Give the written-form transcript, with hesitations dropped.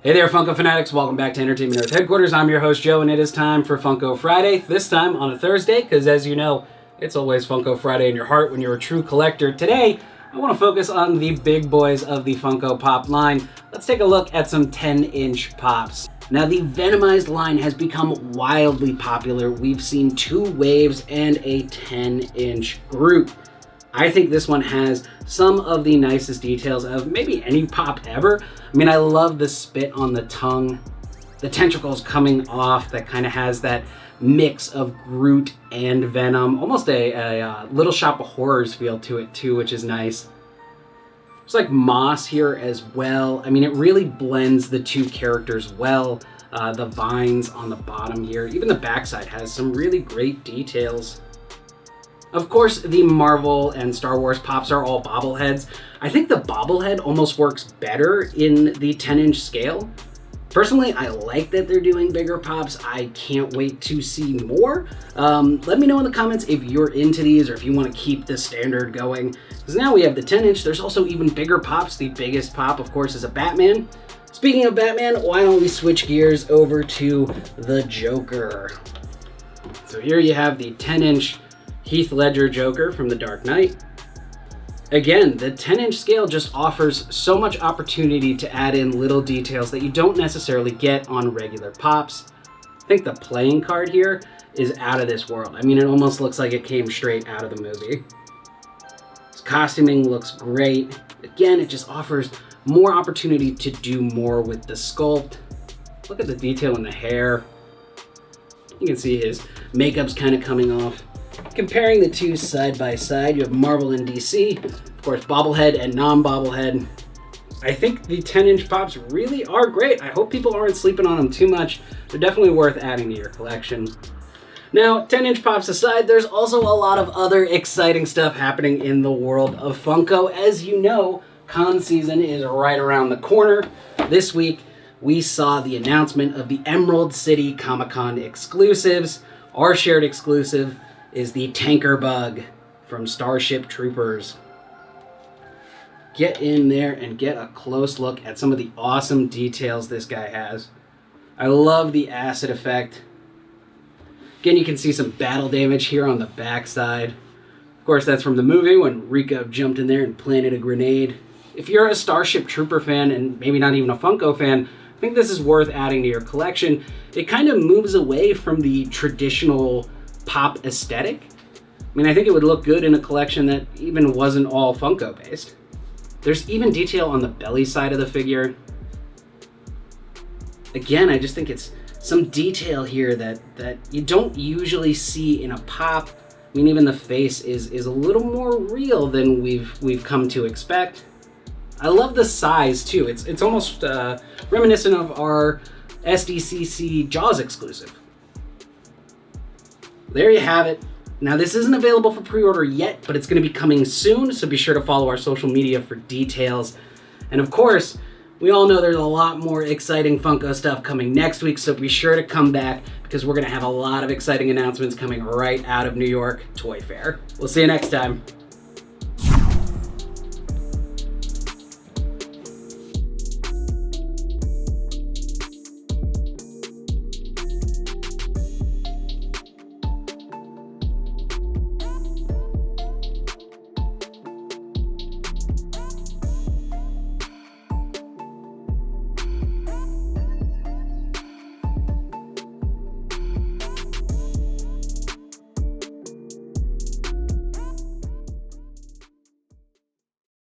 Hey there, Funko Fanatics. Welcome back to Entertainment Earth Headquarters. I'm your host, Joe, and it is time for Funko Friday. This time on a Thursday, because as you know, it's always Funko Friday in your heart when you're a true collector. Today, I want to focus on the big boys of the Funko Pop line. Let's take a look at some 10-inch pops. Now, the Venomized line has become wildly popular. We've seen 2 waves and a 10-inch group. I think this one has some of the nicest details of maybe any pop ever. I mean, I love the spit on the tongue, the tentacles coming off that kind of has that mix of Groot and Venom, almost a Little Shop of Horrors feel to it too, which is nice. There's like moss here as well. I mean, it really blends the 2 characters well. The vines on the bottom here, even the backside has some really great details. Of course, the Marvel and Star Wars pops are all bobbleheads. I think the bobblehead almost works better in the 10-inch scale. Personally, I like that they're doing bigger pops. I can't wait to see more. Let me know in the comments if you're into these or if you want to keep the standard going. Because now we have the 10-inch. There's also even bigger pops. The biggest pop, of course, is a Batman. Speaking of Batman, why don't we switch gears over to the Joker? So here you have the 10-inch Heath Ledger Joker from The Dark Knight. Again, the 10-inch scale just offers so much opportunity to add in little details that you don't necessarily get on regular pops. I think the playing card here is out of this world. I mean, it almost looks like it came straight out of the movie. His costuming looks great. Again, it just offers more opportunity to do more with the sculpt. Look at the detail in the hair. You can see his makeup's kind of coming off. Comparing the 2 side by side, you have Marvel and DC, of course, bobblehead and non-bobblehead. I think the 10-inch pops really are great. I hope people aren't sleeping on them too much. They're definitely worth adding to your collection. Now, 10-inch pops aside, there's also a lot of other exciting stuff happening in the world of Funko. As you know, con season is right around the corner. This week, we saw the announcement of the Emerald City Comic-Con exclusives. Our shared exclusive is the Tanker Bug from Starship Troopers. Get in there and get a close look at some of the awesome details this guy has. I love the acid effect. Again, you can see some battle damage here on the backside. Of course, that's from the movie when Rico jumped in there and planted a grenade. If you're a Starship Trooper fan and maybe not even a Funko fan, I think this is worth adding to your collection. It kind of moves away from the traditional pop aesthetic. I mean, I think it would look good in a collection that even wasn't all Funko based. There's even detail on the belly side of the figure. Again, I just think it's some detail here that you don't usually see in a pop. I mean, even the face is a little more real than we've come to expect. I love the size too. It's almost reminiscent of our SDCC Jaws exclusive. There you have it. Now, this isn't available for pre-order yet, but it's going to be coming soon, so be sure to follow our social media for details. And of course, we all know there's a lot more exciting Funko stuff coming next week, so be sure to come back because we're going to have a lot of exciting announcements coming right out of New York Toy Fair. We'll see you next time.